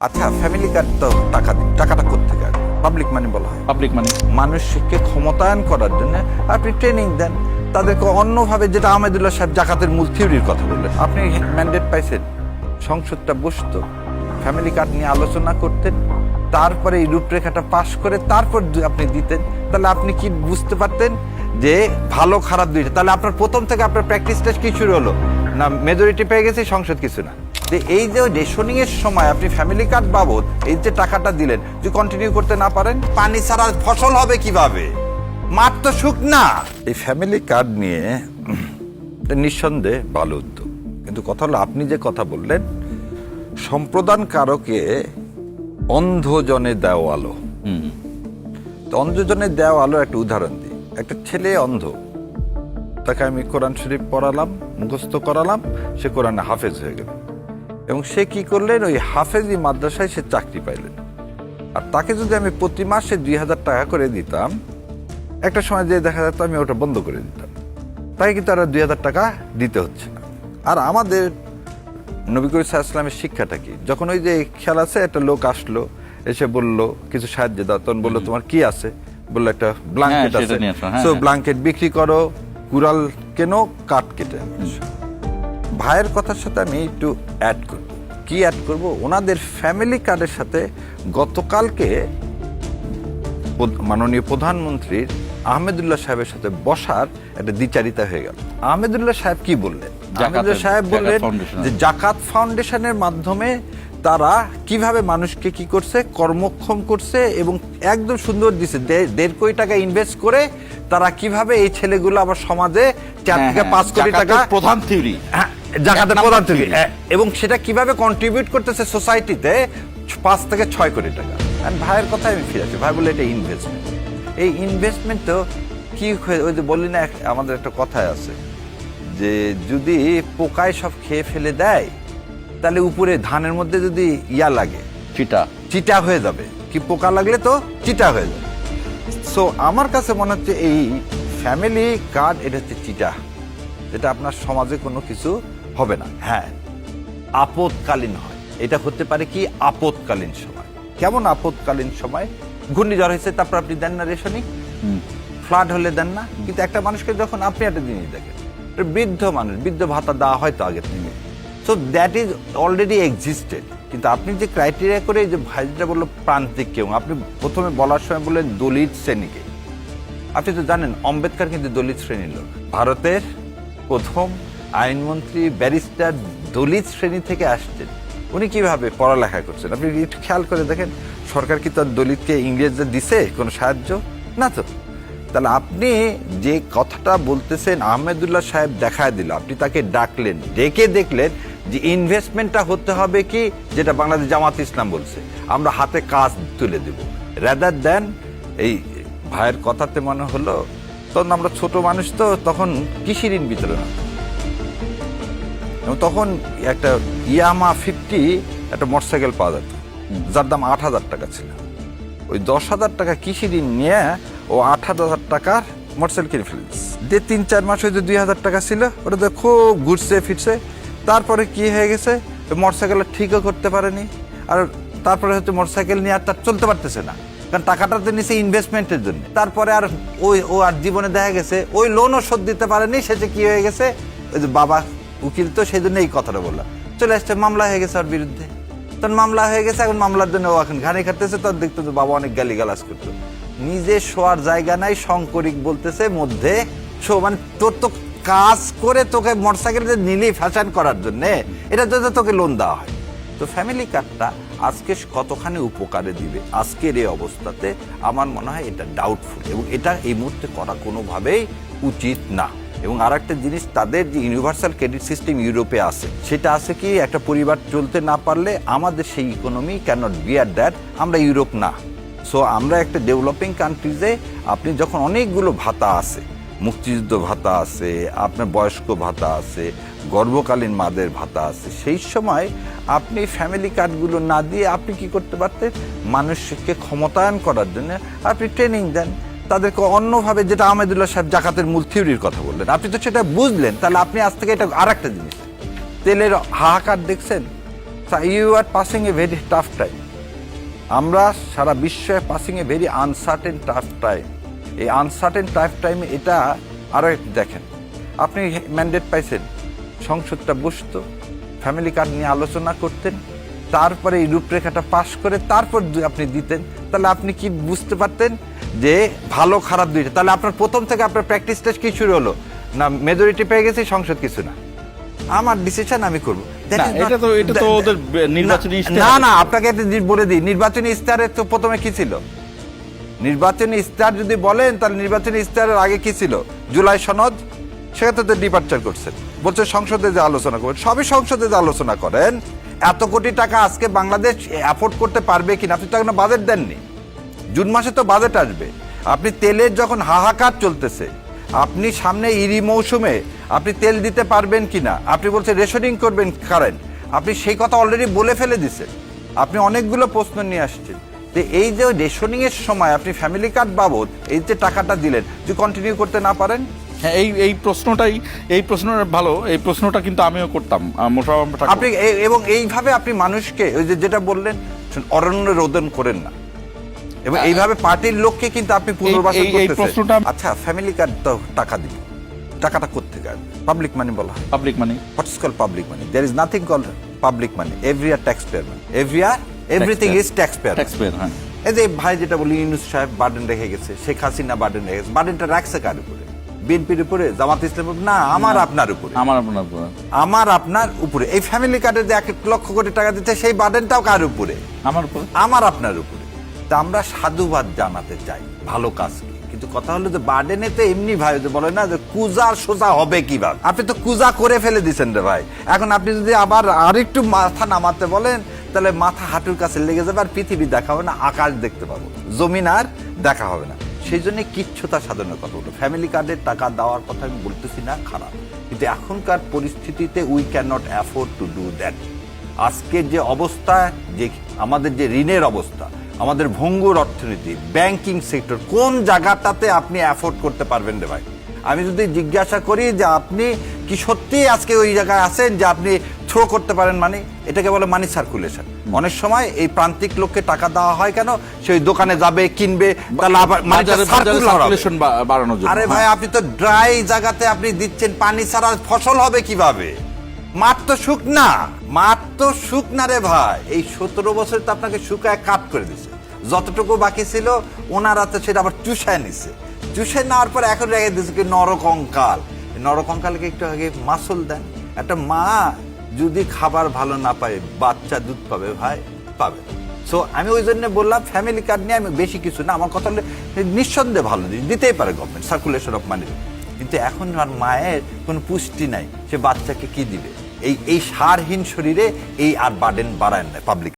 আচ্ছা, family card তো টাকাটা কোত্থেকে আসবে? পাবলিক মানি বলা হয়। পাবলিক মানি মানুষকে ক্ষমতায়ন করার জন্য আপনি ট্রেনিং দেন তাদেরকে অন্যভাবে, যেটা আহমেদুল্লাহ সাহেব জাকাতের মূল থিওরির কথা বললেন। আপনি ম্যান্ডেট পাইছেন, সংসদটা বসতো, ফ্যামিলি কার্ড নিয়ে আলোচনা করতেন, তারপরে এই রূপরেখাটা পাশ করে তারপর আপনি দিতেন, তাহলে আপনি কি বুঝতে পারতেন যে ভালো খারাপ দুইটা? তাহলে আপনার প্রথম থেকে আপনার প্র্যাকটিসটা কি শুরু হলো? না মেজরিটি পেয়ে গেছে, সংসদ কিছু না। এই যে রেশনিং এর সময় আপনি ফ্যামিলি কার্ড বাবদ এই যে টাকাটা দিলেন, যদি কন্টিনিউ করতে না পারেন, পানি ছাড়া ফসল হবে কিভাবে? মাঠ তো শুকনা। এই ফ্যামিলি কার্ড নিয়ে নিঃসন্দেহে ভালো উদ্যোগ, কিন্তু কথা হলো আপনি যে কথা বললেন সম্প্রদান কারকে অন্ধজনে দেওয়া আলো। তো অন্ধজনে দেওয়া আলো একটা উদাহরণ দিই। একটা ছেলে অন্ধ, তাকে আমি কোরআন শরীফ পড়ালাম, মুখস্থ করালাম, সে কোরআনে হাফেজ হয়ে গেল, এবং সে কি করলেন, ওই হাফেজি মাদ্রাসায় সে চাকরি পাইলেন। আর তাকে যদি আমি প্রতি মাসে 2000 টাকা করে দিতাম, একটা সময় যে দেখা যেত আমি ওটা বন্ধ করে দিতাম, তাকে কিন্তু আর 2000 টাকা দিতে হচ্ছে না। আর আমাদের নবী করিম সাল্লাল্লাহু আলাইহি ওয়াসাল্লামের শিক্ষাটা কি? যখন ওই যে খেয়াল আছে, একটা লোক আসলো, এসে বলল কিছু সাহায্য দাও, তখন বললো তোমার কি আছে? বললো একটা ব্ল্যাঙ্কেট আছে, সো ব্ল্যাঙ্কেট বিক্রি করো, কুড়াল কেনো, কাঠ কেটে। ভাইয়ের কথার সাথে আমি একটু অ্যাড করব। কি অ্যাড করব? ওনাদের ফ্যামিলি কার্ডের সাথে গতকালকে মাননীয় প্রধানমন্ত্রীর আহমেদুল্লাহ সাহেবের সাথে বসার একটা দ্বিচারিতা হয়ে গেল। আহমেদুল্লাহ সাহেব কি বললেন? আহমেদুল্লাহ সাহেব বললেন যে জাকাত ফাউন্ডেশনের মাধ্যমে তারা কিভাবে মানুষকে কি করছে, কর্মক্ষম করছে, এবং একদম সুন্দর দিছে, 1.5 কোটি টাকা ইনভেস্ট করে তারা কিভাবে এই ছেলেগুলো আবার সমাজে 4 থেকে 5 কোটি টাকা, প্রধান থিওরি, জাকাতের প্রধান থিওরি, এবং সেটা কিভাবে কন্ট্রিবিউট করতেছে সোসাইটিতে 5 থেকে 6 কোটি টাকা। ভাইয়ের কথাই আমি ফিরে আসি। ভাই বলে এটা ইনভেস্টমেন্ট। এই ইনভেস্টমেন্ট তো কি, ওই যে বললি না, আমাদের একটা কথায় আছে যে যদি পোকায় সব খেয়ে ফেলে দেয়, তাহলে উপরে ধানের মধ্যে যদি ইয়া লাগে, চিটা হয়ে যাবে। কি পোকা লাগলে তো চিটা হয়ে যাবে। সো আমার কাছে মনে হচ্ছে এই ফ্যামিলি কার্ড, এটা হচ্ছে চিটা, যেটা আপনার সমাজে কোনো কিছু হবে না। হ্যাঁ, আপদকালীন হয়। এটা হতে পারে কি আপদকালীন সময়। কেমন আপদকালীন সময়? ঘূর্ণিঝড় হয়েছে, তারপর আপনি দেন না রেশনিং, ফ্লাড হলে দেন না। কিন্তু একটা মানুষকে যখন আপনি একটা জিনিস দেখেন, বৃদ্ধ মানুষ, বৃদ্ধ ভাতা দেওয়া হয় তো আগের থেকে, so that is already existed. কিন্তু আপনি যে ক্রাইটেরিয়া করে, যে ভাইটা বললো প্রান্তিক কেউ, আপনি প্রথমে বলার সময় বললেন দলিত শ্রেণীকে। আপনি তো জানেন আম্বেদকর কিন্তু দলিত শ্রেণীর লোক। ভারতের প্রথম আইনমন্ত্রী ব্যারিস্টার দলিত শ্রেণী থেকে আসছেন। উনি কিভাবে পড়ালেখা করছেন আপনি একটু খেয়াল করে দেখেন। সরকার কি তার দলিতকে ইংরেজদের দিছে কোনো সাহায্য? না তো। তাহলে আপনি যে কথাটা বলতেছেন, আহমেদুল্লাহ সাহেব দেখায় দিল, আপনি তাকে ডাকলেন, ডেকে দেখলেন যে ইনভেস্টমেন্টটা হতে হবে কি, যেটা বাংলাদেশ জামাত ইসলাম বলছে, আমরা হাতে কাজ তুলে দেব, রাদার দেন এই ভাইয়ের কথাতে মনে হলো, তখন আমরা ছোট মানুষ তো, তখন কৃষি ঋণ বিতরণ, তখন একটা ইয়ামা 50 একটা মোটরসাইকেল পাওয়া যেত, যার দাম 8000 টাকা ছিল। ওই 10,000 টাকা কৃষি ঋণ নিয়ে ও 8000 টাকার মোটরসাইকেল কিনে ফেলেছে। 3-4 মাস হয়তো 2000 টাকা ছিল, ওটা তো খুব ঘুরছে ফিরছে। তারপরে কি হয়ে গেছে, মোটরসাইকেল ঠিকও করতে পারেনি, আর তারপরে হয়তো মোটরসাইকেল নিয়ে আর তার চলতে পারতেছে না, কারণ টাকাটা তো নিচে ইনভেস্টমেন্টের জন্য। তারপরে আর ও আর জীবনে দেখা গেছে ওই লোনও শোধ দিতে পারেনি। শেষে কি হয়ে গেছে, ওই যে বাবা উকিল, তো সেই জন্য এই কথাটা বললাম, চলে আসছে, মামলা হয়ে গেছে ওর বিরুদ্ধে। তখন মামলা হয়ে গেছে, এখন মামলার জন্য ও এখন ঘানি খাটতেছে। তখন দেখতো যে বাবা অনেক গালিগালাজ করতো, নিজে শোয়ার জায়গা নাই, শঙ্করিক বলতেছে মধ্যে শো, মানে তোর তো কাজ করে তোকে মোটরসাইকেল নিলি ফ্যাশন করার জন্য, এটা যদি তোকে লোন দেওয়া হয়। তো ফ্যামিলি কার্ডটা আজকে কতখানি উপকারে দিবে আজকের এই অবস্থাতে, আমার মনে হয় এটা ডাউটফুল, এবং এটা এই মুহূর্তে করা কোনোভাবেই উচিত না। এবং আর একটা জিনিস, তাদের যে ইউনিভার্সাল ক্রেডিট সিস্টেম ইউরোপে আছে, সেটা আছে কি, একটা পরিবার চলতে না পারলে আমাদের সেই ইকোনমি ক্যানট বিয়ার দ্যাট। আমরা ইউরোপ না। সো আমরা একটা ডেভেলপিং কান্ট্রিজে আপনি যখন অনেকগুলো ভাতা আছে, মুক্তিযুদ্ধ ভাতা আছে, আপনার বয়স্ক ভাতা আছে, গর্ভকালীন মাদের ভাতা আছে, সেই সময় আপনি ফ্যামিলি কার্ডগুলো না দিয়ে আপনি কি করতে পারতেন, মানুষকে ক্ষমতায়ন করার জন্য আপনি ট্রেনিং দেন তাদেরকে অন্যভাবে, যেটা আহমেদুল্লাহ সাহেব জাকাতের মূল থিওরির কথা বললেন। আপনি তো সেটা বুঝলেন, তাহলে আপনি আজ থেকে এটা আর একটা জিনিস, তেলের হাহাকার দেখছেন, you are passing a very tough time. আমরা সারা বিশ্বে passing a very uncertain tough time. এই আনসার্টেন টাফ টাইমে এটা আরও একটু দেখেন, আপনি ম্যান্ডেট পাইছেন, সংসদটা বসতো, ফ্যামিলি কার্ড নিয়ে আলোচনা করতেন, তারপরে এই রূপরেখাটা পাশ করে তারপর আপনি দিতেন, তাহলে আপনি কি বুঝতে পারতেন যে ভালো খারাপ দুইটা? তাহলে আপনার প্রথম থেকে আপনার প্র্যাকটিসটা কি শুরু হলো না, মেজরিটি পেয়ে গেছি, সংসদ কিছু না, আমার ডিসিশন আমি করবো। না না, আপনাকে একটা বলে দিই, নির্বাচনী ইশতেহারে তো প্রথমে কি ছিল? নির্বাচনী ইশতেহার যদি বলেন তাহলে নির্বাচনী ইশতেহারের আগে কি ছিল? জুলাই সনদ, সেখানে তো ডিপার্চার করছেন, বলছে সংসদে যে আলোচনা করবেন, সবই সংসদে যে আলোচনা করেন। এত কোটি টাকা আজকে বাংলাদেশ অ্যাফোর্ড করতে পারবে কিনা? আপনি তো এখন বাজেট দেননি, জুন মাসে তো বাজেট আসবে। আপনি তেলের যখন হাহাকার চলতেছে, আপনি সামনে ইরি মৌসুমে আপনি তেল দিতে পারবেন কিনা? আপনি বলছেন রেশনিং করবেন কারেন্ট, আপনি সেই কথা অলরেডি বলে ফেলে দিছেন। আপনি অনেকগুলো প্রশ্ন নিয়ে আসছেন, যে এই যে রেশনিং এর সময় আপনি ফ্যামিলি কার্ড বাবদ এই যে টাকাটা দিলেন, যদি কন্টিনিউ করতে না পারেন? হ্যাঁ, এই প্রশ্নটা ভালো, এই প্রশ্নটা কিন্তু আমিও করতাম। আপনি এবং এইভাবে আপনি মানুষকে ওই যে যেটা বললেন, অরণ্য রোদন করেন না, এবং এইভাবে পার্টির লোককে কিন্তু আপনি পুনর্বাসন করতেছেন। আচ্ছা, ফ্যামিলি কার্ড তো টাকা দিল, টাকাটা কোত্থেকে আসবে? পাবলিক মানি বলা হয়। Public money, what is called public money? There is nothing called public money. Every year taxpayer money, every year everything is taxpayer. হ্যাঁ। এই যে ভাই যেটা বলি, ইউনূস সাহেব বার্ডেন রেখে গেছে, শেখ হাসিনা বার্ডেন রেখে গেছে, বার্ডেনটা রাখছে কার উপরে? বিএনপির উপরে, জামাত ইসলামের উপরে? না, আমার আপনার উপরে, আমার আপনার উপরে। এই ফ্যামিলি কার্ডে যে 1 লক্ষ কোটি টাকা দিচ্ছে, সেই বার্ডেনটাও কার উপরে? আমার উপরে, আমার আপনার উপরে। তা আমরা সাধুবাদ জানাতে চাই ভালো কাজকে, কিন্তু কথা হলো যে বার্ডেনে তো এমনি ভাই বলে না যে কুজার সোজা হবে কিভাবে? আপনি তো কুজা করে ফেলে দিচ্ছেন রে ভাই। এখন আপনি যদি আবার আরেকটু মাথা নামাতে বলেন, তাহলে মাথা হাঁটুর কাছে লেগে যাবে, আর পৃথিবী দেখা হবে না, আকাশ দেখতে পাবো, জমিন আর দেখা হবে না। সেই জন্য কিচ্ছুতা সাধনের কথা বলবো। ফ্যামিলি কার্ডের টাকা দেওয়ার কথা আমি বলতেছি না খারাপ, কিন্তু এখনকার পরিস্থিতিতে we can not afford to do that. আজকের যে অবস্থা, যে আমাদের যে ঋণের অবস্থা, আমাদের ভঙ্গুর অর্থনীতি, ব্যাংকিং সেক্টর, কোন জায়গাটাতে আপনি অ্যাফোর্ড করতে পারবেন রে ভাই? আমি যদি জিজ্ঞাসা করি যে আপনি কি সত্যি আজকে ওই জায়গায় আছেন যে আপনি থ্রো করতে পারেন মানি? এটাকে বলে মানি সার্কুলেশন। অনেক সময় এই প্রান্তিক লোককে টাকা দেওয়া হয় কেন? সেই দোকানে যাবে, কিনবে, তাহলে আবার সার্কুলেশন বাড়ানোর জন্য। আরে ভাই, আপনি তো ড্রাই জায়গাতে আপনি দিচ্ছেন, পানি ছাড়া ফসল হবে কিভাবে? মাঠ তো শুকনা, মাঠ তো শুকনা রে ভাই। এই 17 বছর তো আপনাকে শুকায় কাট করে দিছে, যতটুকু বাকি ছিল ওনারা তো সেটা আবার চুষায় নিছে, চুষে নেওয়ার পর এখন রেখে দিচ্ছে কি নরকঙ্কাল। নরকঙ্কালকে একটু আগে মাসল দেন। একটা মা যদি খাবার ভালো না পায়, বাচ্চা দুধ পাবে ভাই? পাবে। সো আমি ওই জন্য বললাম, ফ্যামিলি কার্ড নিয়ে আমি বেশি কিছু না, আমার কথা হলে নিঃসন্দেহে ভালো জিনিস দিতেই পারে গভর্নমেন্ট, সার্কুলেশন অফ মানি। কিন্তু এখন আর মায়ের কোনো পুষ্টি নাই, সে বাচ্চাকে কি দিবে? এই সারহীন শরীরে এই আর বার্ডেন বাড়ায় না পাবলিক।